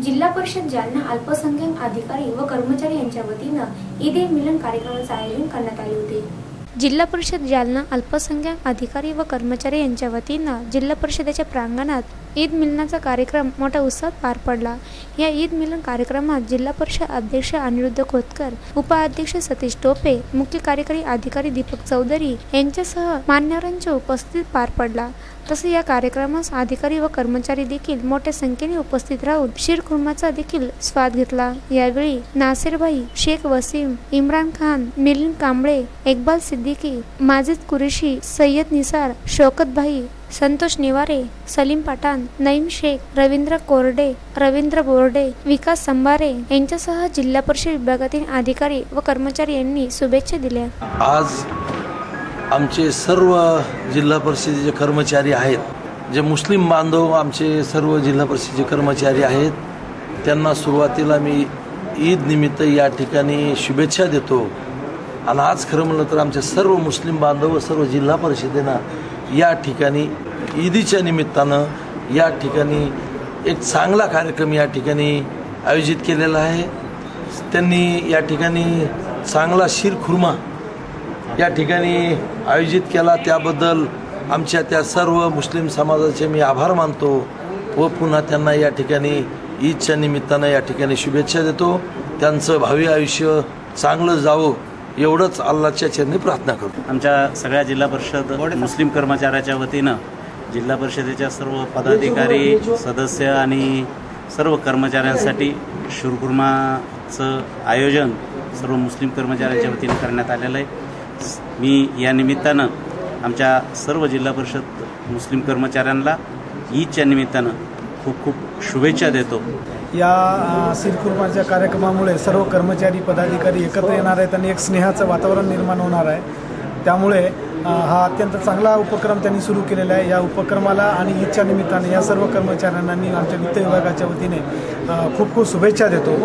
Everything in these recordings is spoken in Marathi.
जिल्हा परिषद जालना अल्पसंख्याक अधिकारी व कर्मचारी यांच्या वतीनं ईद-ए-मिलन कार्यक्रमाचे आयोजन करण्यात आले होते। जिल्हा परिषद जालना अल्पसंख्याक अधिकारी व कर्मचारी यांच्या वतीनं जिल्हा परिषदेच्या प्रांगणात ईद मिलनाचा कार्यक्रम मोठ्या उत्साहात पार पडला। या ईद मिलन कार्यक्रमात जिल्हा परिषद अध्यक्ष अनिरुद्ध खोतकर, उपाध्यक्ष सतीश टोपे, मुख्य कार्यकारी अधिकारी दीपक चौधरी यांच्यासह मान्यवरांच्या उपस्थितीत पार पडला। तसेच या कार्यक्रमास अधिकारी व कर्मचारी देखील मोठ्या संख्येने उपस्थित राहून शीरखुर्माचा देखील स्वाद घेतला। यावेळी नासिर भाई, शेख वसीम, इम्रान खान, मिलिंद कांबळे, इकबाल सिद्दीकी, माजिद कुरेशी, सय्यद निसार, शौकत भाई, संतोष निवारे, सलीम पठाण, नईम शेख, रवींद्र कोरडे, रवींद्र बोर्डे, विकास संभारे यांच्यासह जिल्हा परिषद विभागातील अधिकारी व कर्मचारी यांनी शुभेच्छा दिल्या। आज आमचे सर्व जिल्हा परिषदेचे कर्मचारी आहेत, जे मुस्लिम बांधव आमचे सर्व जिल्हा परिषदेचे कर्मचारी आहेत, त्यांना सुरुवातीला मी ईद निमित्त या ठिकाणी शुभेच्छा देतो। आणि आज खरं म्हणलं तर आमच्या सर्व मुस्लिम बांधव व सर्व जिल्हा परिषदेनं या ठिकाणी ईदीच्या निमित्तानं या ठिकाणी एक चांगला कार्यक्रम या ठिकाणी आयोजित केलेला आहे। त्यांनी या ठिकाणी चांगला शीरखुर्मा या ठिकाणी आयोजित केला, त्याबद्दल आमच्या त्या सर्व मुस्लिम समाजाचे मी आभार मानतो व पुन्हा त्यांना या ठिकाणी ईदच्या निमित्तानं या ठिकाणी शुभेच्छा देतो। त्यांचं भावी आयुष्य चांगलं जावं एवढंच अल्लाहच्या चरणी प्रार्थना करतो। आमच्या सगळ्या जिल्हा परिषद मुस्लिम कर्मचाऱ्याच्या वतीनं जिल्हा परिषदेच्या सर्व पदाधिकारी, सदस्य आणि सर्व कर्मचाऱ्यांसाठी शीरखुर्माचं आयोजन सर्व मुस्लिम कर्मचाऱ्यांच्या वतीनं करण्यात आलेलं आहे। मी या निमित्तानं आमच्या सर्व जिल्हा परिषद मुस्लिम कर्मचाऱ्यांना ईदच्या निमित्तानं खूप खूप शुभेच्छा देतो। या शीरखुर्माच्या कार्यक्रमामुळे सर्व कर्मचारी, पदाधिकारी एकत्र येणार आहेत आणि एक स्नेहाचं वातावरण निर्माण होणार आहे। त्यामुळे हा अत्यंत चांगला उपक्रम त्यांनी सुरू केलेला आहे। या उपक्रमाला आणि ईदच्या निमित्ताने या सर्व कर्मचाऱ्यांना मी आमच्या वित्त विभागाच्या वतीने खूप खूप शुभेच्छा देतो।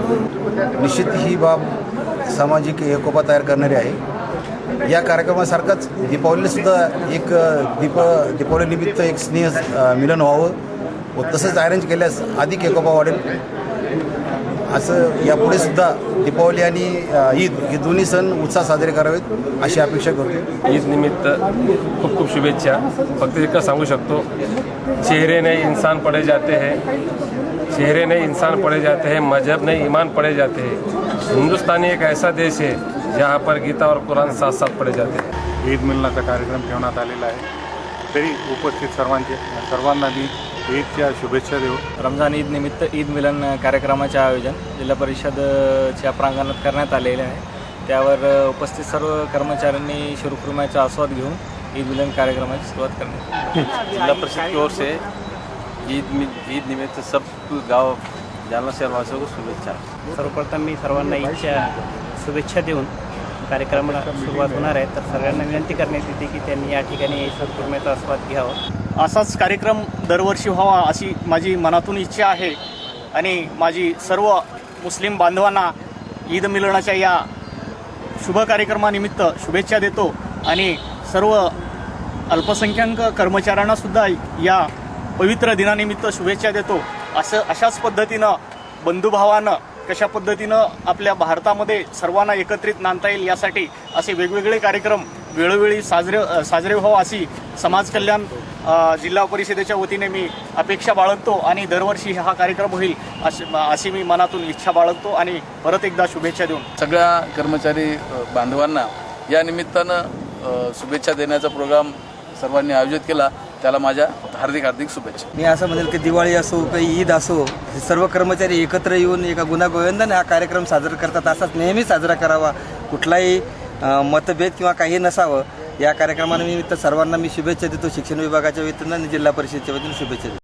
निश्चित ही बाब सामाजिक एकोपा तयार करणारी आहे। या कार्यक्रमासारखंच दीपावलीसुद्धा एक दीपावलीनिमित्त एक स्नेह मिलन व्हावं व तसंच अरेंज केल्यास अधिक एकोपा वाढेल, असं यापुढे सुद्धा दीपावली आणि ईद हे दोन्ही सण उत्साह साजरे करावेत अशी अपेक्षा करतो। ईद निमित्त खूप खूप शुभेच्छा। फक्त इतकं सांगू शकतो, चेहरे नहीं इंसान पढ़े जाते हैं, चेहरे नहीं इंसान पढ़े जाते हैं, मजहब नहीं ईमान पढ़े जाते हैं। हिंदुस्तानी एक ऐसा देश है जहाँ पर गीता और कुरान साथ साथ पढ़े जाते हैं। ईद मिलनाचा कार्यक्रम ठेवण्यात आलेला आहे। तरी उपस्थित सर्वांना मी ईदच्या शुभेच्छा देऊ। रमजान ईद निमित्त ईद मिलन कार्यक्रमाचे आयोजन जिल्हा परिषदच्या प्रांगणात करण्यात आलेले आहे। त्यावर उपस्थित सर्व कर्मचाऱ्यांनी शीरखुर्माचा आस्वाद घेऊन ईद मिलन कार्यक्रमाची सुरुवात करण्यात आली। जिला परिषद की ओर से ईद निमित्त सब गाँव जालना शहरवासियों को शुभेच्छा। सर्वप्रथम मी सर्वांना ईदच्या शुभेच्छा देऊन कार्यक्रमाला सुरुवात होणार आहे, तर सगळ्यांना विनंती करण्यात येते की त्यांनी या ठिकाणी शीरखुर्म्याचा आस्वाद घ्यावा। असाच कार्यक्रम दरवर्षी व्हावा अशी माझी मनातून इच्छा आहे आणि माझी सर्व मुस्लिम बांधवांना ईद मिलनाच्या या शुभ कार्यक्रमानिमित्त शुभेच्छा देतो आणि सर्व अल्पसंख्याक कर्मचाऱ्यांना सुद्धा या पवित्र दिनानिमित्त शुभेच्छा देतो। अशाच पद्धतीनं बंधुभावानं कशा पद्धतीनं आपल्या भारतामध्ये सर्वांना एकत्रित नांदता येईल यासाठी असे वेगवेगळे कार्यक्रम वेळोवेळी साजरे व्हावं अशी समाज कल्याण जिल्हा परिषदेच्या वतीने मी अपेक्षा बाळगतो आणि दरवर्षी हा कार्यक्रम होईल अशी मी मनातून इच्छा बाळगतो आणि परत एकदा शुभेच्छा देऊन सगळ्या कर्मचारी बांधवांना या निमित्तानं शुभेच्छा देण्याचा प्रोग्राम सर्वांनी आयोजित केला, त्याला माझ्या हार्दिक शुभेच्छा। मी असं म्हणेल की दिवाळी असो काही ईद असो, सर्व कर्मचारी एकत्र येऊन एका गुण्यागोविंदाने हा कार्यक्रम साजरा करतात, असाच नेहमी साजरा करावा। कुठलाही मतभेद किंवा काही नसावं। या कार्यक्रमानिमित्त सर्वांना मी शुभेच्छा देतो। शिक्षण विभागाच्या वतीनं आणि जिल्हा परिषदेच्या वतीनं शुभेच्छा देतो।